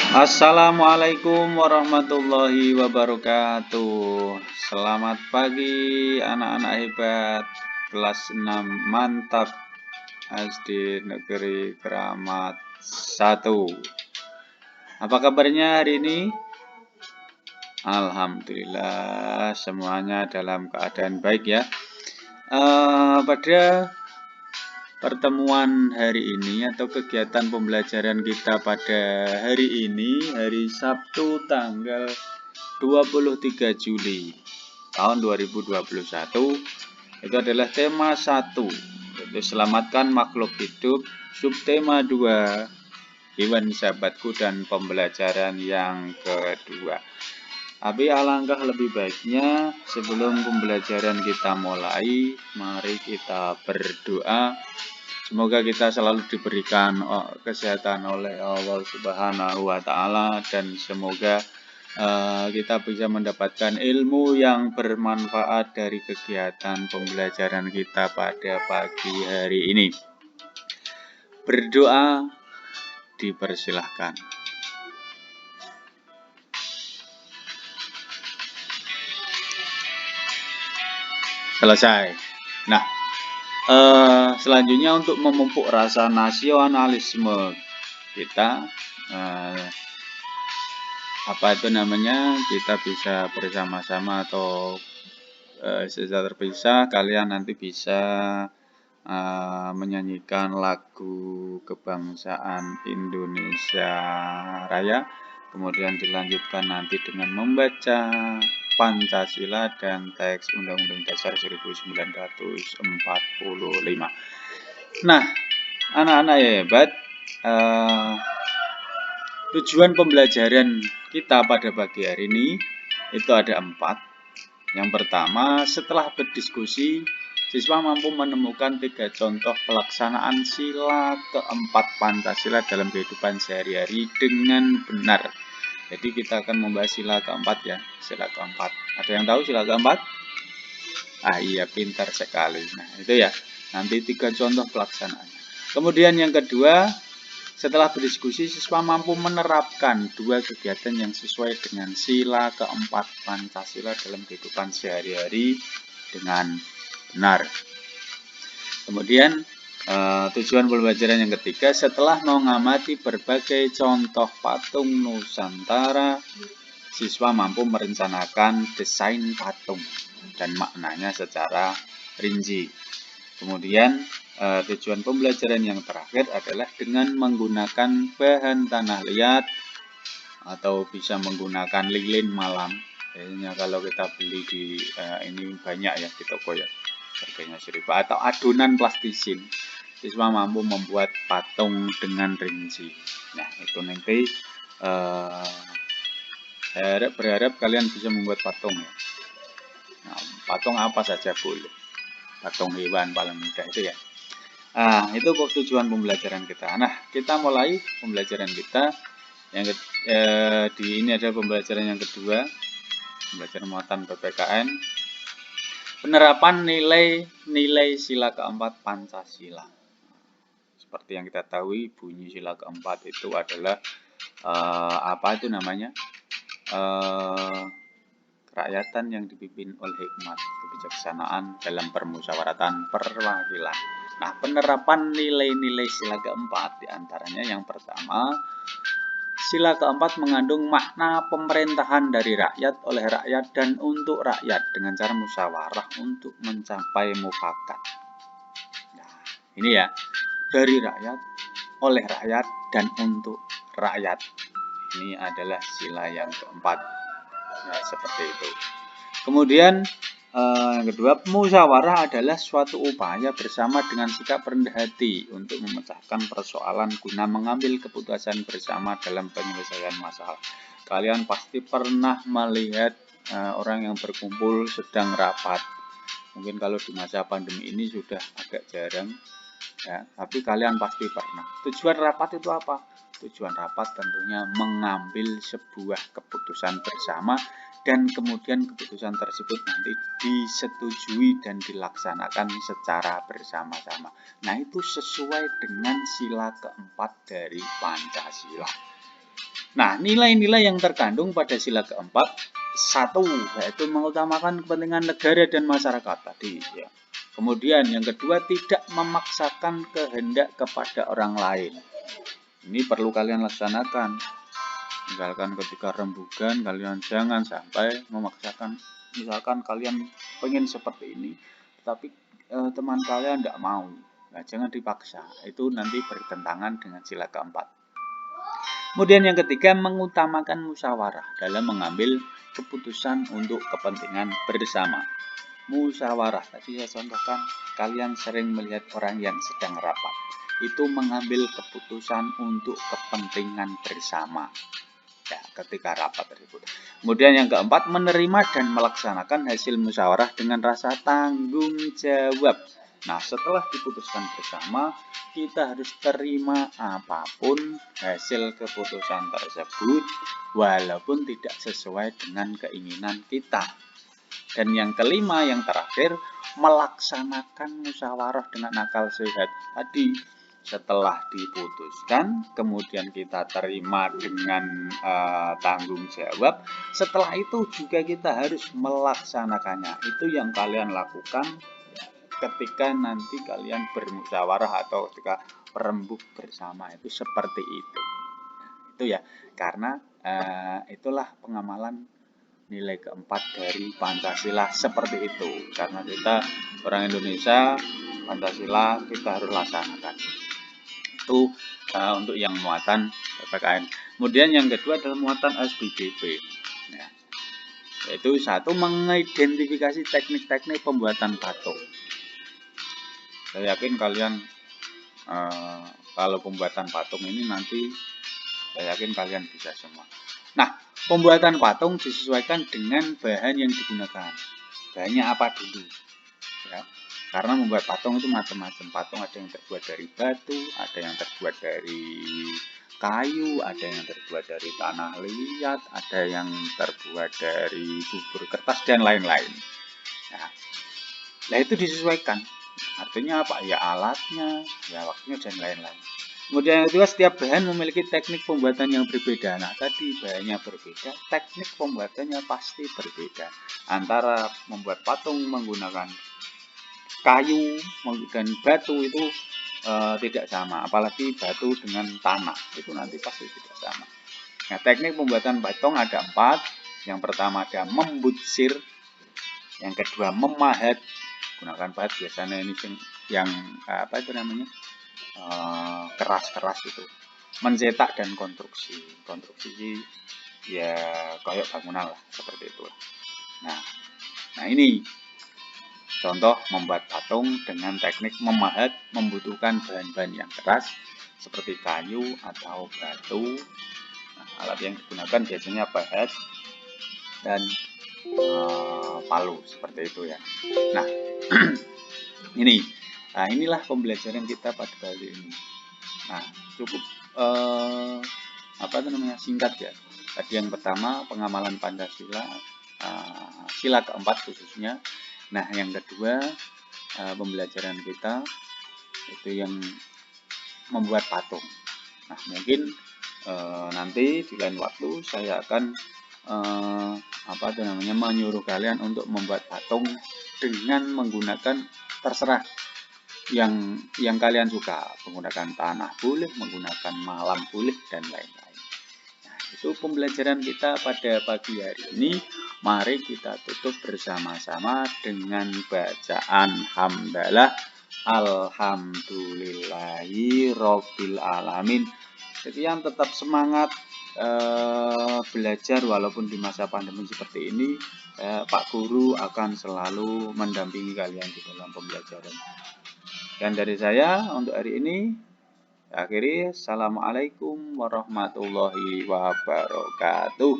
Assalamualaikum warahmatullahi wabarakatuh. Selamat pagi anak-anak hebat kelas 6 mantap SD Negeri Keramat 1. Apa kabarnya hari ini? Alhamdulillah semuanya dalam keadaan baik ya. Pada pertemuan hari ini atau kegiatan pembelajaran kita pada hari ini, hari Sabtu tanggal 23 Juli tahun 2021, itu adalah tema 1, yaitu selamatkan makhluk hidup, subtema 2, hewan sahabatku, dan pembelajaran yang kedua. Tapi alangkah lebih baiknya sebelum pembelajaran kita mulai, mari kita berdoa. Semoga kita selalu diberikan kesehatan oleh Allah Subhanahu wa Ta'ala, dan semoga kita bisa mendapatkan ilmu yang bermanfaat dari kegiatan pembelajaran kita pada pagi hari ini. Berdoa dipersilahkan. Selesai. Nah, selanjutnya untuk memupuk rasa nasionalisme kita, kita bisa bersama-sama atau secara terpisah, kalian nanti bisa menyanyikan lagu kebangsaan Indonesia Raya, kemudian dilanjutkan nanti dengan membaca Pancasila dan teks Undang-Undang Dasar 1945. Nah, anak-anak hebat, tujuan pembelajaran kita pada pagi hari ini itu ada 4. Yang pertama, setelah berdiskusi, siswa mampu menemukan 3 contoh pelaksanaan sila keempat Pancasila dalam kehidupan sehari-hari dengan benar. Jadi kita akan membahas sila keempat ya, sila keempat. Ada yang tahu sila keempat? Iya, pintar sekali. Nah, itu ya, nanti 3 contoh pelaksanaan. Kemudian yang kedua, setelah berdiskusi, siswa mampu menerapkan 2 kegiatan yang sesuai dengan sila keempat Pancasila dalam kehidupan sehari-hari dengan benar. Kemudian tujuan pembelajaran yang ketiga, setelah mengamati berbagai contoh patung Nusantara, siswa mampu merencanakan desain patung dan maknanya secara rinci. Kemudian tujuan pembelajaran yang terakhir adalah dengan menggunakan bahan tanah liat atau bisa menggunakan lilin malam. Biasanya kalau kita beli di ini banyak ya di toko ya, harganya 1.000, atau adonan plastisin. Siswa mampu membuat patung dengan rinci. Nah, itu nanti saya berharap kalian bisa membuat patung ya. Nah, patung apa saja boleh. Patung hewan paling mudah itu ya. Nah, itu tujuan pembelajaran kita. Nah, kita mulai pembelajaran kita. Yang di ini ada pembelajaran yang kedua, pembelajaran muatan PPKN. Penerapan nilai-nilai sila keempat Pancasila. Seperti yang kita tahu, bunyi sila keempat itu adalah kerakyatan yang dipimpin oleh hikmat, kebijaksanaan dalam permusyawaratan perwakilan. Nah, penerapan nilai-nilai sila keempat diantaranya yang pertama, sila keempat mengandung makna pemerintahan dari rakyat, oleh rakyat, dan untuk rakyat dengan cara musyawarah untuk mencapai mufakat. Nah, ini ya, dari rakyat, oleh rakyat, dan untuk rakyat. Ini adalah sila yang keempat. Ya, seperti itu. Kemudian yang kedua, musyawarah adalah suatu upaya bersama dengan sikap rendah hati untuk memecahkan persoalan guna mengambil keputusan bersama dalam penyelesaian masalah. Kalian pasti pernah melihat orang yang berkumpul sedang rapat. Mungkin kalau di masa pandemi ini sudah agak jarang ya, tapi kalian pasti pernah. Tujuan rapat itu apa? Tujuan rapat tentunya mengambil sebuah keputusan bersama, dan kemudian keputusan tersebut nanti disetujui dan dilaksanakan secara bersama-sama. Nah, itu sesuai dengan sila keempat dari Pancasila. Nah, nilai-nilai yang terkandung pada sila keempat, satu, yaitu mengutamakan kepentingan negara dan masyarakat tadi. Ya. Kemudian yang kedua, tidak memaksakan kehendak kepada orang lain. Ini perlu kalian laksanakan. Misalkan ketika rembugan, kalian jangan sampai memaksakan. Misalkan kalian pengen seperti ini, tapi teman kalian tidak mau. Nah, jangan dipaksa. Itu nanti bertentangan dengan sila keempat. Kemudian yang ketiga, mengutamakan musyawarah dalam mengambil keputusan untuk kepentingan bersama. Musyawarah, tadi saya contohkan, kalian sering melihat orang yang sedang rapat. Itu mengambil keputusan untuk kepentingan bersama. Ya, ketika rapat tersebut. Kemudian yang keempat, menerima dan melaksanakan hasil musyawarah dengan rasa tanggung jawab. Nah, setelah diputuskan bersama, kita harus terima apapun hasil keputusan tersebut, walaupun tidak sesuai dengan keinginan kita. Dan yang kelima, yang terakhir, melaksanakan musyawarah dengan akal sehat. Tadi, setelah diputuskan, kemudian kita terima dengan tanggung jawab. Setelah itu juga kita harus melaksanakannya. Itu yang kalian lakukan ketika nanti kalian bermusyawarah atau ketika berembuk bersama, itu seperti itu. Itu ya, karena itulah pengamalan nilai keempat dari Pancasila seperti itu. Karena kita orang Indonesia, Pancasila kita harus laksanakan. Itu untuk yang muatan PPKN. Kemudian yang kedua adalah muatan SBBP. Ya, yaitu satu, mengidentifikasi teknik-teknik pembuatan patung. Saya yakin kalian kalau pembuatan patung ini nanti saya yakin kalian bisa semua. Nah, pembuatan patung disesuaikan dengan bahan yang digunakan. Bahannya apa dulu? Ya. Karena membuat patung itu macam-macam. Patung ada yang terbuat dari batu, ada yang terbuat dari kayu, ada yang terbuat dari tanah liat, ada yang terbuat dari bubur kertas, dan lain-lain. Nah, itu disesuaikan. Artinya apa? Ya alatnya, ya waktunya, dan lain-lain. Kemudian yang kedua, setiap bahan memiliki teknik pembuatan yang berbeda. Nah, tadi bahannya berbeda, teknik pembuatannya pasti berbeda. Antara membuat patung menggunakan kayu dan batu itu tidak sama. Apalagi batu dengan tanah, itu nanti pasti tidak sama. Nah, teknik pembuatan patung ada 4. Yang pertama ada membutsir. Yang kedua memahat. Gunakan bahan biasanya ini yang apa itu namanya, keras-keras itu. Mencetak dan konstruksi ya kayak bangunan lah, seperti itulah. Nah ini contoh membuat patung dengan teknik memahat, membutuhkan bahan-bahan yang keras seperti kayu atau batu. Nah, alat yang digunakan biasanya pahat dan palu, seperti itu ya. Nah inilah pembelajaran kita pada kali ini. Nah, cukup singkat ya. Tadi yang pertama pengamalan Pancasila, sila keempat khususnya. Nah, yang kedua pembelajaran kita itu yang membuat patung. Nah, mungkin nanti di lain waktu saya akan menyuruh kalian untuk membuat patung dengan menggunakan terserah yang kalian suka, menggunakan tanah boleh, menggunakan malam boleh, dan lain-lain. Nah, itu pembelajaran kita pada pagi hari ini. Mari kita tutup bersama-sama dengan bacaan hamdalah alhamdulillahi robbil alamin. Sekian, tetap semangat belajar walaupun di masa pandemi seperti ini. Pak Guru akan selalu mendampingi kalian di dalam pembelajaran. Dan dari saya untuk hari ini, akhiri. Assalamualaikum warahmatullahi wabarakatuh.